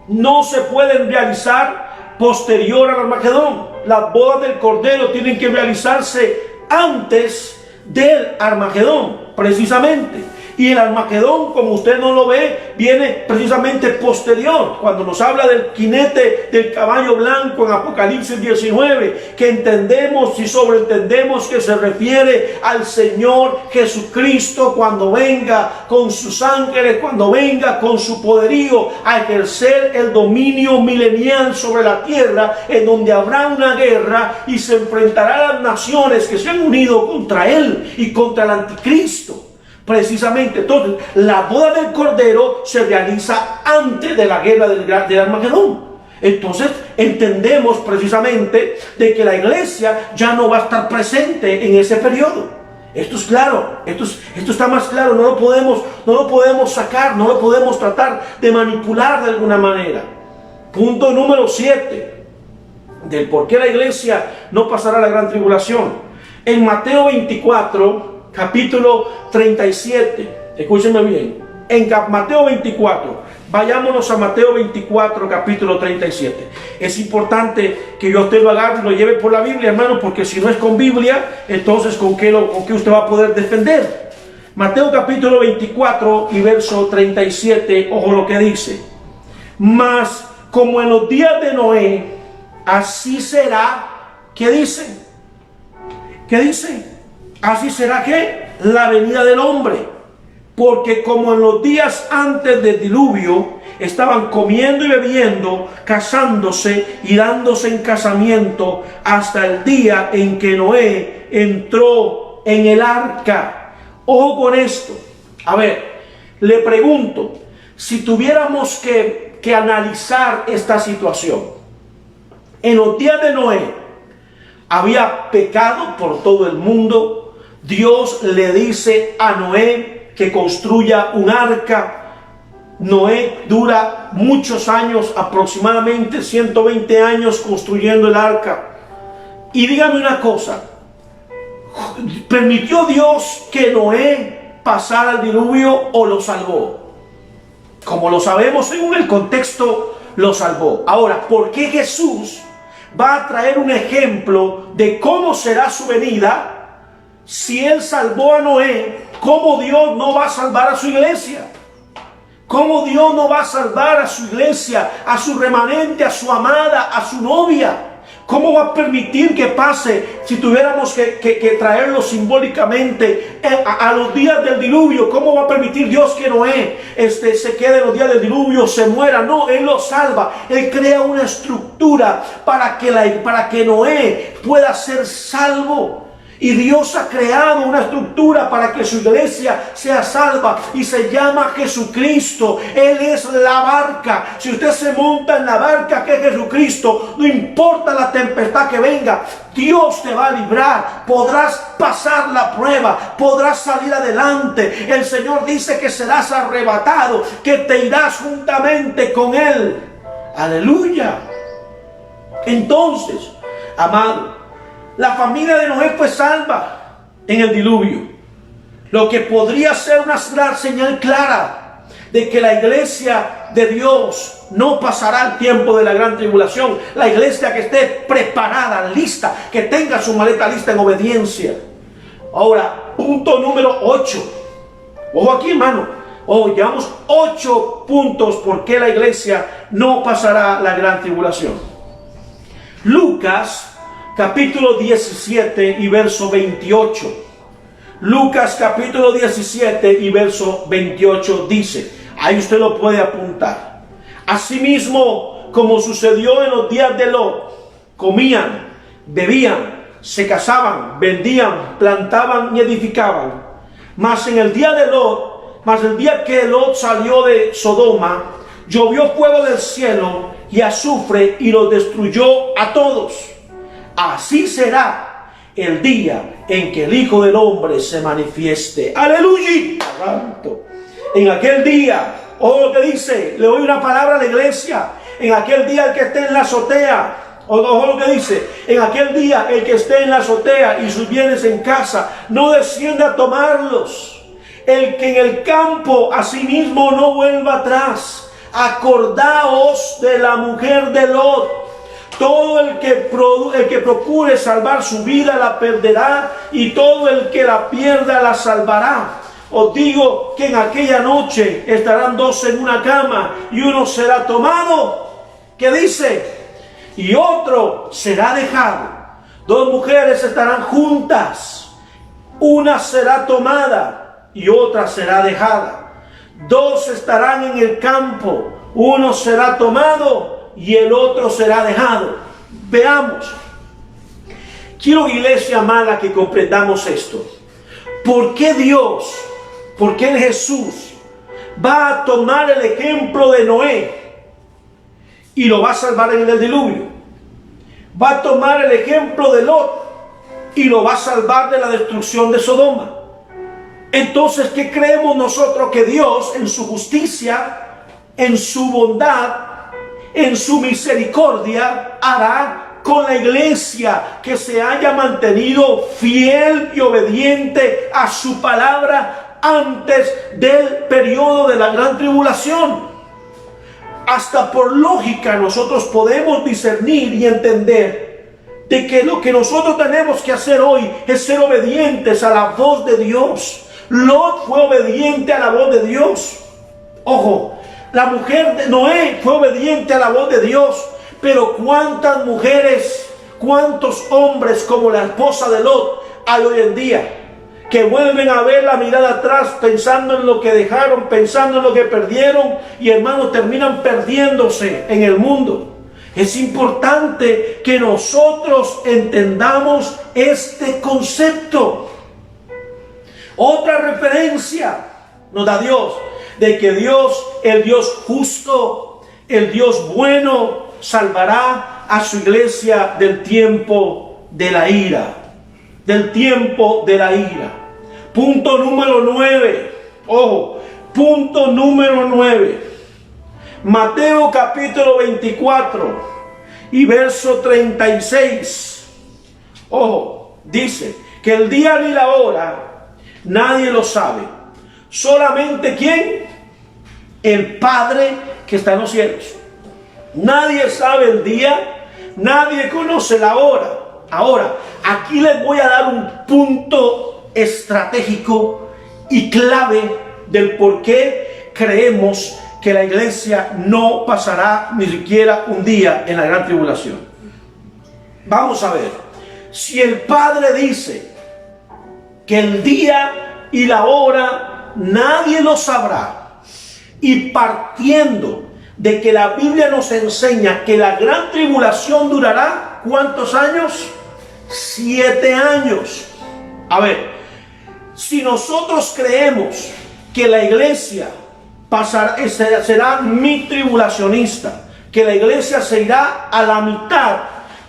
no se pueden realizar posterior al Armagedón. Las bodas del Cordero tienen que realizarse antes del Armagedón, precisamente. Y el Armagedón, como usted no lo ve, viene precisamente posterior. Cuando nos habla del jinete del caballo blanco en Apocalipsis 19, que entendemos y sobreentendemos que se refiere al Señor Jesucristo cuando venga con sus ángeles, cuando venga con su poderío a ejercer el dominio milenial sobre la tierra, en donde habrá una guerra y se enfrentará a las naciones que se han unido contra él y contra el anticristo. Precisamente, entonces, la boda del Cordero se realiza antes de la guerra del Armagedón. Entonces, entendemos precisamente de que la iglesia ya no va a estar presente en ese periodo. Esto es claro, esto está más claro, no lo podemos sacar, no lo podemos tratar de manipular de alguna manera. Punto número 7, del por qué la iglesia no pasará la gran tribulación. En Mateo 24, capítulo 37, escúchenme bien, en Mateo 24, vayámonos a Mateo 24, capítulo 37. Es importante que yo a usted lo agarre y lo lleve por la Biblia, hermano, porque si no es con Biblia, entonces ¿con qué usted va a poder defender? Mateo capítulo 24 y verso 37, ojo lo que dice: mas como en los días de Noé, así será, ¿qué dice? ¿Qué dice? Así será que la venida del hombre, porque como en los días antes del diluvio estaban comiendo y bebiendo, casándose y dándose en casamiento, hasta el día en que Noé entró en el arca. Ojo con esto. A ver, le pregunto, si tuviéramos que analizar esta situación, en los días de Noé había pecado por todo el mundo. Dios le dice a Noé que construya un arca. Noé dura muchos años, aproximadamente 120 años construyendo el arca. Y dígame una cosa, ¿permitió Dios que Noé pasara el diluvio o lo salvó? Como lo sabemos, según el contexto, lo salvó. Ahora, ¿por qué Jesús va a traer un ejemplo de cómo será su venida? Si él salvó a Noé, ¿cómo Dios no va a salvar a su iglesia? ¿Cómo Dios no va a salvar a su iglesia, a su remanente, a su amada, a su novia? ¿Cómo va a permitir que pase si tuviéramos que traerlo simbólicamente a los días del diluvio? ¿Cómo va a permitir Dios que Noé se quede en los días del diluvio, se muera? No, Él lo salva. Él crea una estructura para que Noé pueda ser salvo. Y Dios ha creado una estructura para que su iglesia sea salva y se llama Jesucristo. Él es la barca. Si usted se monta en la barca que es Jesucristo, no importa la tempestad que venga, Dios te va a librar. Podrás pasar la prueba, podrás salir adelante. El Señor dice que serás arrebatado, que te irás juntamente con Él. Aleluya. Entonces, amado, la familia de Noé fue salva en el diluvio. Lo que podría ser una señal clara de que la iglesia de Dios no pasará el tiempo de la gran tribulación. La iglesia que esté preparada, lista, que tenga su maleta lista en obediencia. Ahora, punto número 8. Ojo aquí, hermano. Oh, llevamos 8 puntos por qué la iglesia no pasará la gran tribulación. Lucas capítulo 17 y verso 28. Lucas capítulo 17 y verso 28 dice, ahí usted lo puede apuntar. Asimismo, como sucedió en los días de Lot, comían, bebían, se casaban, vendían, plantaban y edificaban. Mas en el día de Lot, el día que Lot salió de Sodoma, llovió fuego del cielo y azufre y los destruyó a todos. Así será el día en que el Hijo del Hombre se manifieste. ¡Aleluya! En aquel día, lo que dice, le doy una palabra a la iglesia. En aquel día el que esté en la azotea, ojo lo que dice, en aquel día el que esté en la azotea y sus bienes en casa, no descienda a tomarlos. El que en el campo asimismo no vuelva atrás. Acordaos de la mujer de Lot. Todo el que procure salvar su vida la perderá, y todo el que la pierda la salvará. Os digo que en aquella noche estarán 2 en una cama, y uno será tomado, ¿qué dice? Y otro será dejado. 2 mujeres estarán juntas, una será tomada y otra será dejada. 2 estarán en el campo, uno será tomado y el otro será dejado. Veamos. Quiero, iglesia amada, que comprendamos esto. ¿Por qué Dios, por qué Jesús va a tomar el ejemplo de Noé y lo va a salvar en el diluvio? Va a tomar el ejemplo de Lot y lo va a salvar de la destrucción de Sodoma. Entonces, ¿qué creemos nosotros que Dios, en su justicia, en su bondad, en su misericordia, hará con la iglesia que se haya mantenido fiel y obediente a su palabra antes del periodo de la gran tribulación? Hasta por lógica nosotros podemos discernir y entender de que lo que nosotros tenemos que hacer hoy es ser obedientes a la voz de Dios. Lot fue obediente a la voz de Dios. Ojo, la mujer de Noé fue obediente a la voz de Dios, pero ¿cuántas mujeres, cuántos hombres como la esposa de Lot hay hoy en día que vuelven a ver la mirada atrás pensando en lo que dejaron, pensando en lo que perdieron, y hermanos, terminan perdiéndose en el mundo? Es importante que nosotros entendamos este concepto. Otra referencia nos da Dios de que Dios, el Dios justo, el Dios bueno, salvará a su iglesia del tiempo de la ira. Del tiempo de la ira. Punto número 9. Ojo, punto número 9. Mateo capítulo 24 y verso 36. Ojo, dice que el día ni la hora nadie lo sabe. Solamente ¿quién? El Padre que está en los cielos. Nadie sabe el día, nadie conoce la hora. Ahora, aquí les voy a dar un punto estratégico y clave del por qué creemos que la iglesia no pasará ni siquiera un día en la gran tribulación. Vamos a ver. Si el Padre dice que el día y la hora nadie lo sabrá, y partiendo de que la Biblia nos enseña que la gran tribulación durará, ¿cuántos años? 7 años. A ver, si nosotros creemos que la iglesia será mi tribulacionista, que la iglesia se irá a la mitad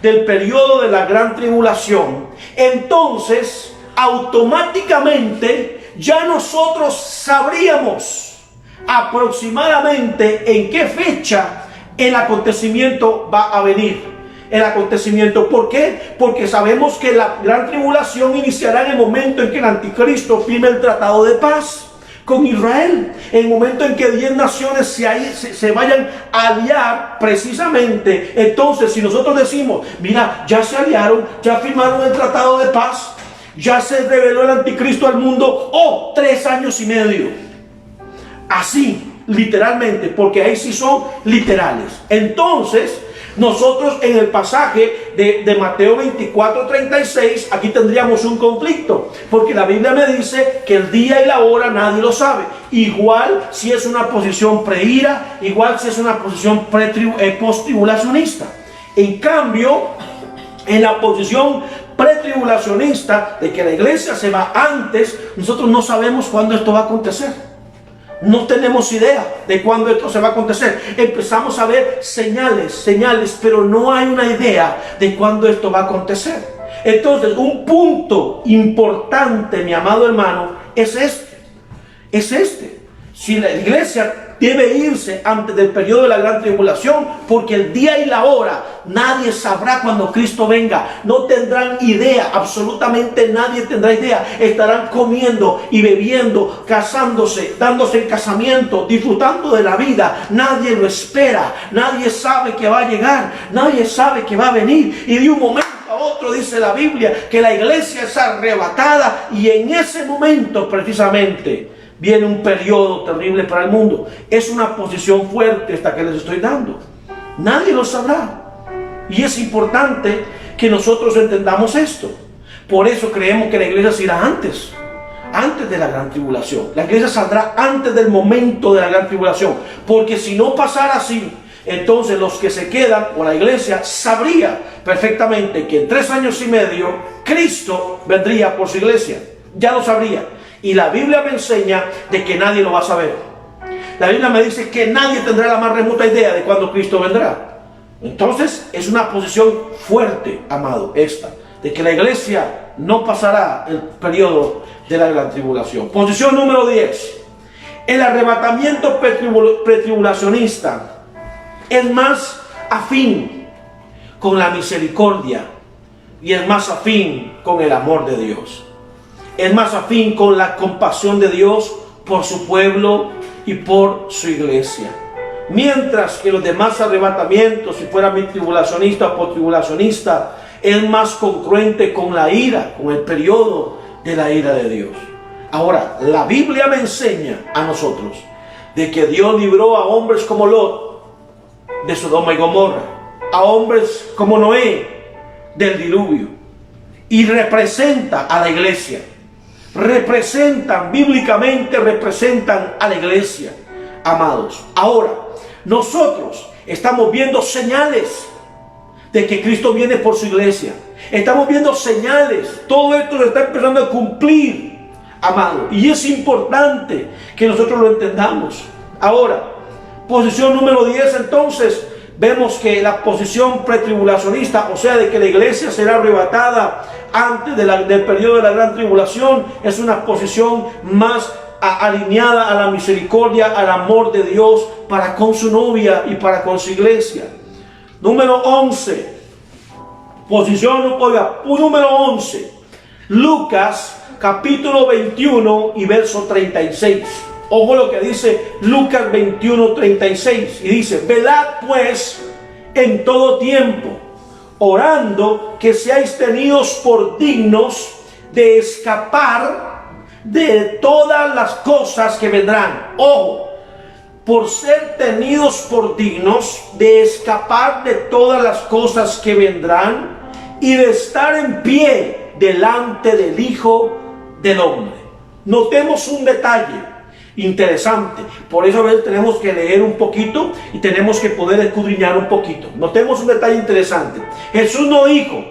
del periodo de la gran tribulación, entonces automáticamente ya nosotros sabríamos aproximadamente en qué fecha el acontecimiento va a venir. El acontecimiento, ¿por qué? Porque sabemos que la gran tribulación iniciará en el momento en que el anticristo firme el tratado de paz con Israel, en el momento en que 10 naciones se vayan a aliar precisamente. Entonces, si nosotros decimos, mira, ya se aliaron, ya firmaron el tratado de paz, ya se reveló el anticristo al mundo, 3 años y medio. así, literalmente, porque ahí sí son literales. Entonces, nosotros en el pasaje de Mateo 24:36, aquí tendríamos un conflicto, porque la Biblia me dice que el día y la hora nadie lo sabe. Igual si es una posición preira, igual si es una posición post-tribulacionista. En cambio, en la posición pretribulacionista, de que la iglesia se va antes, nosotros no sabemos cuándo esto va a acontecer. No tenemos idea de cuándo esto se va a acontecer. Empezamos a ver señales, pero no hay una idea de cuándo esto va a acontecer. Entonces, un punto importante, mi amado hermano, es este. Si la iglesia debe irse antes del periodo de la gran tribulación, porque el día y la hora nadie sabrá cuando Cristo venga. No tendrán idea, absolutamente nadie tendrá idea. Estarán comiendo y bebiendo, casándose, dándose el casamiento, disfrutando de la vida. Nadie lo espera, nadie sabe que va a llegar, nadie sabe que va a venir, y de un momento a otro dice la Biblia que la iglesia es arrebatada, y en ese momento precisamente viene un periodo terrible para el mundo. Es una posición fuerte esta que les estoy dando. Nadie lo sabrá. Y es importante que nosotros entendamos esto. Por eso creemos que la iglesia se irá antes de la gran tribulación. La iglesia saldrá antes del momento de la gran tribulación. Porque si no pasara así, entonces los que se quedan, o la iglesia, sabría perfectamente que en 3 años y medio Cristo vendría por su iglesia. Ya lo sabría. Y la Biblia me enseña de que nadie lo va a saber. La Biblia me dice que nadie tendrá la más remota idea de cuándo Cristo vendrá. Entonces es una posición fuerte, amado, esta, de que la iglesia no pasará el periodo de la gran tribulación. Posición número 10. El arrebatamiento pretribulacionista es más afín con la misericordia y es más afín con el amor de Dios. Es más afín con la compasión de Dios por su pueblo y por su iglesia. Mientras que los demás arrebatamientos, si fuera tribulacionista o postribulacionista, es más congruente con la ira, con el periodo de la ira de Dios. Ahora, la Biblia me enseña a nosotros de que Dios libró a hombres como Lot de Sodoma y Gomorra, a hombres como Noé del diluvio, y representa a la iglesia. Bíblicamente representan a la iglesia, amados. Ahora, nosotros estamos viendo señales de que Cristo viene por su iglesia. Estamos viendo señales. Todo esto se está empezando a cumplir, amado. Y es importante que nosotros lo entendamos. Ahora, posición número 10, entonces, vemos que la posición pretribulacionista, o sea, de que la iglesia será arrebatada antes del periodo de la gran tribulación, es una posición más alineada a la misericordia, al amor de Dios para con su novia y para con su iglesia. Número 11. Número 11. Lucas capítulo 21 y verso 36. Ojo lo que dice Lucas 21:36. Y dice: velad pues en todo tiempo, orando que seáis tenidos por dignos de escapar de todas las cosas que vendrán. Ojo, por ser tenidos por dignos de escapar de todas las cosas que vendrán y de estar en pie delante del Hijo del Hombre. Notemos un detalle interesante. Por eso a veces tenemos que leer un poquito y tenemos que poder escudriñar un poquito. Notemos un detalle interesante. Jesús no dijo: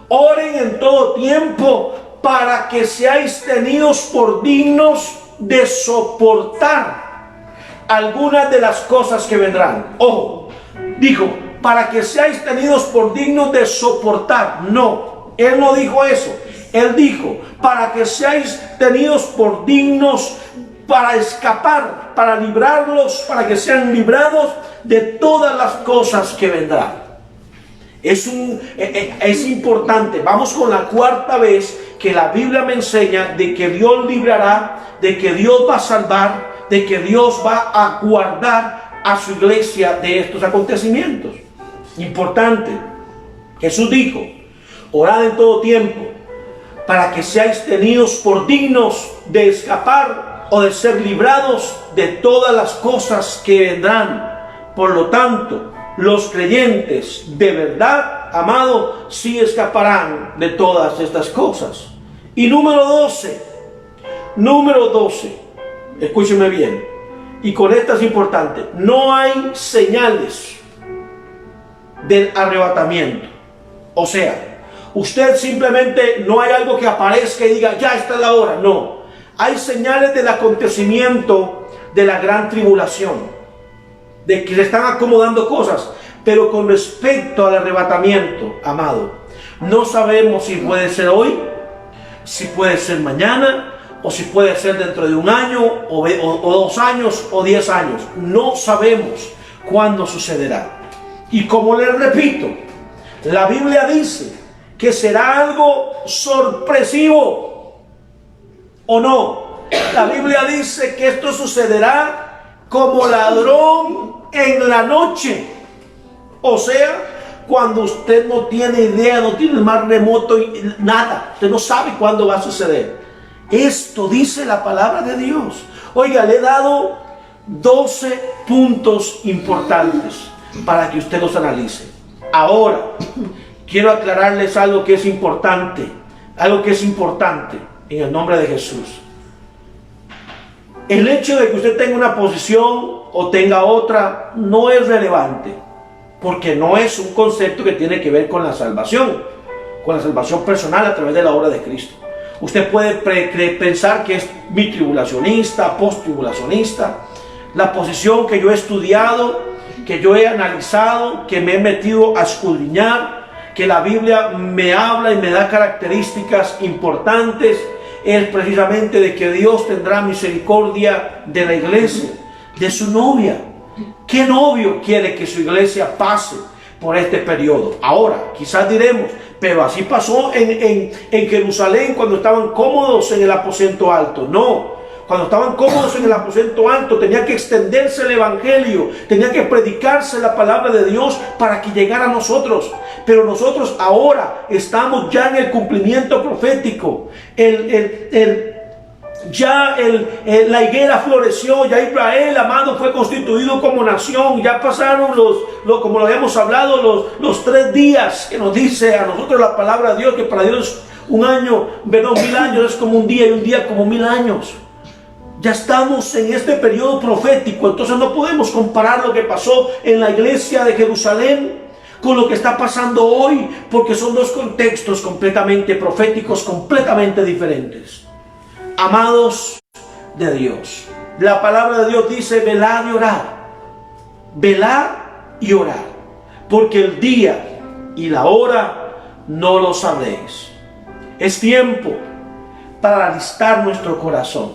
oren en todo tiempo para que seáis tenidos por dignos de soportar algunas de las cosas que vendrán. Ojo, dijo: para que seáis tenidos por dignos de soportar. No, Él no dijo eso. Él dijo: para que seáis tenidos por dignos para escapar, para librarlos, para que sean librados de todas las cosas que vendrán. Es importante. Vamos con la cuarta vez que la Biblia me enseña de que Dios librará, de que Dios va a salvar, de que Dios va a guardar a su iglesia de estos acontecimientos. Importante. Jesús dijo: orad en todo tiempo para que seáis tenidos por dignos de escapar o de ser librados de todas las cosas que vendrán. Por lo tanto, los creyentes de verdad, amado, sí escaparán de todas estas cosas. Y número 12, escúcheme bien, y con esta es importante: no hay señales del arrebatamiento. O sea, usted simplemente no hay algo que aparezca y diga, ya está la hora. No, hay señales del acontecimiento de la gran tribulación, de que se están acomodando cosas. Pero con respecto al arrebatamiento, amado, no sabemos si puede ser hoy, si puede ser mañana, o si puede ser dentro de un año, o 2 años, o 10 años. No sabemos cuándo sucederá. Y como les repito, la Biblia dice que será algo sorpresivo, ¿o no? La Biblia dice que esto sucederá como ladrón en la noche. O sea, cuando usted no tiene idea, no tiene el más remoto, nada, usted no sabe cuándo va a suceder. Esto dice la palabra de Dios. Oiga, le he dado 12 puntos importantes para que usted los analice. Ahora, quiero aclararles algo que es importante, en el nombre de Jesús. El hecho de que usted tenga una posición o tenga otra no es relevante, porque no es un concepto que tiene que ver con la salvación personal a través de la obra de Cristo. Usted puede pensar que es mi tribulacionista, post-tribulacionista. La posición que yo he estudiado, que yo he analizado, que me he metido a escudriñar, que la Biblia me habla y me da características importantes, es precisamente de que Dios tendrá misericordia de la iglesia, de su novia. ¿Qué novio quiere que su iglesia pase por este periodo? Ahora, quizás diremos, pero así pasó en Jerusalén cuando estaban cómodos en el aposento alto. No, cuando estaban cómodos en el aposento alto tenía que extenderse el evangelio, tenía que predicarse la palabra de Dios para que llegara a nosotros. Pero nosotros ahora estamos ya en el cumplimiento profético. La higuera floreció, ya Israel, amado, fue constituido como nación. Ya pasaron como lo habíamos hablado, los 3 días que nos dice a nosotros la palabra de Dios, que para Dios un año, 1000 años es como un día, y un día como 1000 años. Ya estamos en este periodo profético, entonces no podemos comparar lo que pasó en la iglesia de Jerusalén con lo que está pasando hoy, porque son 2 contextos completamente proféticos, completamente diferentes. Amados de Dios, la palabra de Dios dice: velad y orad, velad y orad, porque el día y la hora no lo sabréis. Es tiempo para alistar nuestro corazón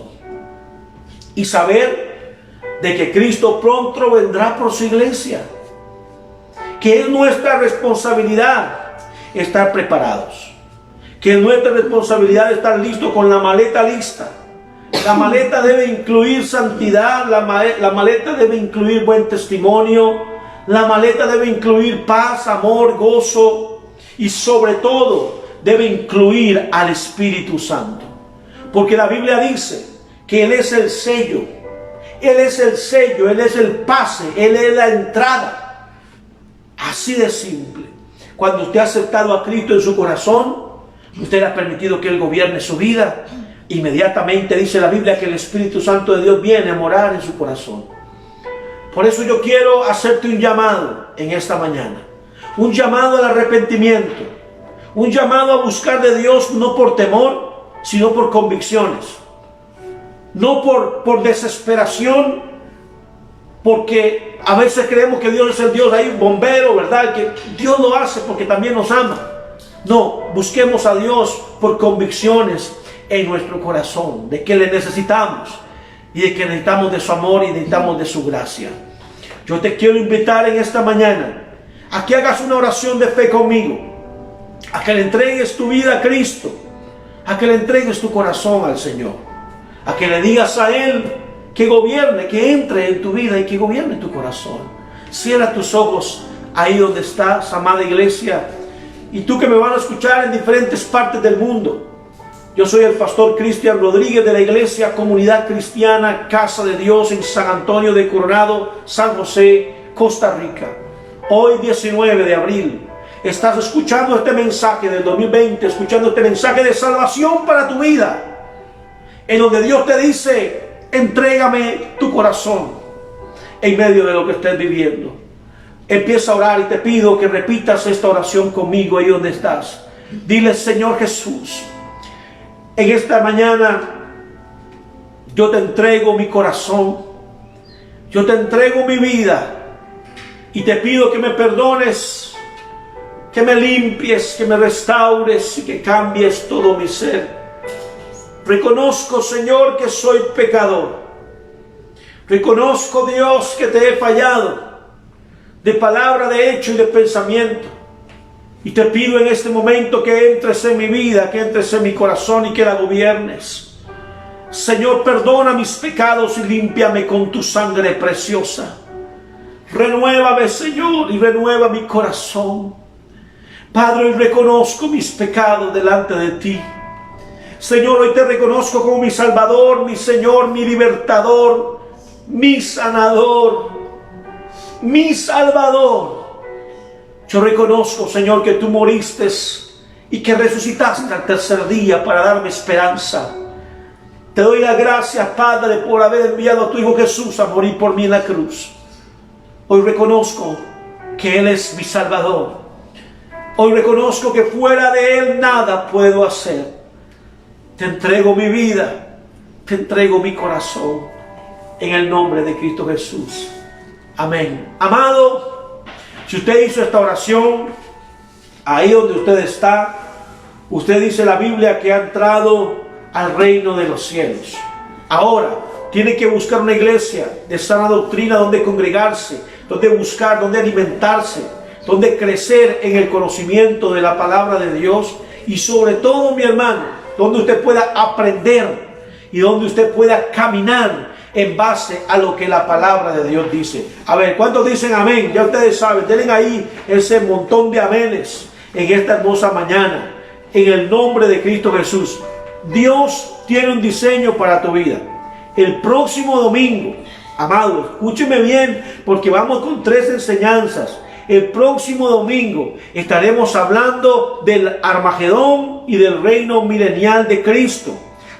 y saber de que Cristo pronto vendrá por su iglesia, que es nuestra responsabilidad estar preparados, que es nuestra responsabilidad estar listos, con la maleta lista. La maleta debe incluir santidad, la maleta debe incluir buen testimonio, la maleta debe incluir paz, amor, gozo, y sobre todo debe incluir al Espíritu Santo, porque la Biblia dice que Él es el sello, Él es el pase, Él es la entrada. Así de simple. Cuando usted ha aceptado a Cristo en su corazón, usted ha permitido que Él gobierne su vida, inmediatamente dice la Biblia que el Espíritu Santo de Dios viene a morar en su corazón. Por eso yo quiero hacerte un llamado en esta mañana, un llamado al arrepentimiento, un llamado a buscar de Dios, no por temor, sino por convicciones, no por desesperación, porque a veces creemos que Dios es el Dios ahí, bombero, ¿verdad? Que Dios lo hace porque también nos ama. No, busquemos a Dios por convicciones en nuestro corazón, de que le necesitamos y de que necesitamos de su amor y necesitamos de su gracia. Yo te quiero invitar en esta mañana a que hagas una oración de fe conmigo, a que le entregues tu vida a Cristo, a que le entregues tu corazón al Señor, a que le digas a Él que gobierne, que entre en tu vida y que gobierne tu corazón. Cierra tus ojos ahí donde estás, amada iglesia, y tú que me van a escuchar en diferentes partes del mundo. Yo soy el pastor Cristian Rodríguez de la Iglesia Comunidad Cristiana Casa de Dios en San Antonio de Coronado, San José, Costa Rica. Hoy 19 de abril estás escuchando este mensaje del 2020, escuchando este mensaje de salvación para tu vida, en donde Dios te dice: entrégame tu corazón en medio de lo que estés viviendo. Empieza a orar y te pido que repitas esta oración conmigo ahí donde estás. Dile: Señor Jesús, en esta mañana yo te entrego mi corazón, yo te entrego mi vida y te pido que me perdones, que me limpies, que me restaures y que cambies todo mi ser. Reconozco, Señor, que soy pecador. Reconozco, Dios, que te he fallado de palabra, de hecho y de pensamiento. Y te pido en este momento que entres en mi vida, que entres en mi corazón y que la gobiernes. Señor, perdona mis pecados y límpiame con tu sangre preciosa. Renuévame, Señor, y renueva mi corazón. Padre, hoy reconozco mis pecados delante de ti. Señor, hoy te reconozco como mi Salvador, mi Señor, mi libertador, mi sanador, mi Salvador. Yo reconozco, Señor, que tú moriste y que resucitaste al tercer día para darme esperanza. Te doy las gracias, Padre, por haber enviado a tu Hijo Jesús a morir por mí en la cruz. Hoy reconozco que Él es mi Salvador. Hoy reconozco que fuera de Él nada puedo hacer. Te entrego mi vida, te entrego mi corazón, en el nombre de Cristo Jesús. Amén. Amado, si usted hizo esta oración, ahí donde usted está, usted dice la Biblia que ha entrado al reino de los cielos. Ahora, tiene que buscar una iglesia de sana doctrina donde congregarse, donde buscar, donde alimentarse, donde crecer en el conocimiento de la palabra de Dios y sobre todo, mi hermano, donde usted pueda aprender y donde usted pueda caminar en base a lo que la palabra de Dios dice. A ver, ¿cuántos dicen amén? Ya ustedes saben, denle ahí ese montón de amenes en esta hermosa mañana, en el nombre de Cristo Jesús. Dios tiene un diseño para tu vida. El próximo domingo, amado, escúcheme bien, porque vamos con 3 enseñanzas. El próximo domingo estaremos hablando del Armagedón y del reino milenial de Cristo.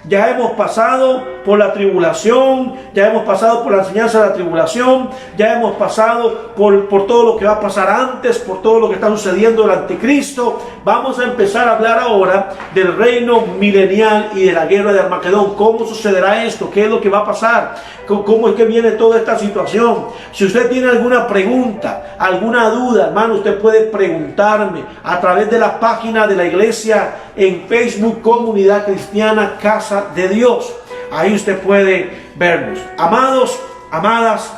Ya hemos pasado por la tribulación, ya hemos pasado por la enseñanza de la tribulación, ya hemos pasado por todo lo que va a pasar antes, por todo lo que está sucediendo del anticristo. Vamos a empezar a hablar ahora del reino milenial y de la guerra de Armagedón. ¿Cómo sucederá esto? ¿Qué es lo que va a pasar? ¿Cómo es que viene toda esta situación? Si usted tiene alguna pregunta, alguna duda, hermano, usted puede preguntarme a través de la página de la iglesia en Facebook, Comunidad Cristiana Casa de Dios. Ahí usted puede vernos. Amados, amadas,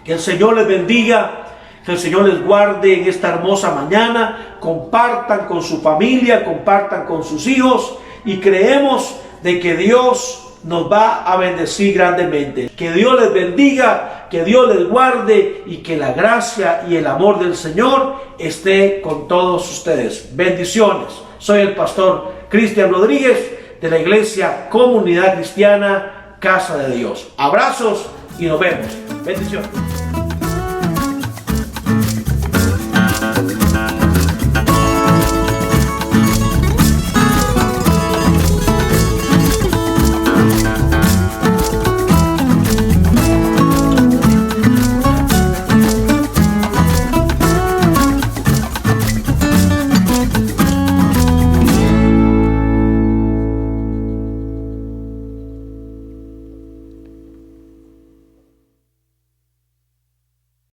que el Señor les bendiga, que el Señor les guarde en esta hermosa mañana. Compartan con su familia, compartan con sus hijos y creemos de que Dios nos va a bendecir grandemente. Que Dios les bendiga, que Dios les guarde y que la gracia y el amor del Señor esté con todos ustedes. Bendiciones. Soy el pastor Cristian Rodríguez de la Iglesia Comunidad Cristiana Casa de Dios. Abrazos y nos vemos. Bendiciones.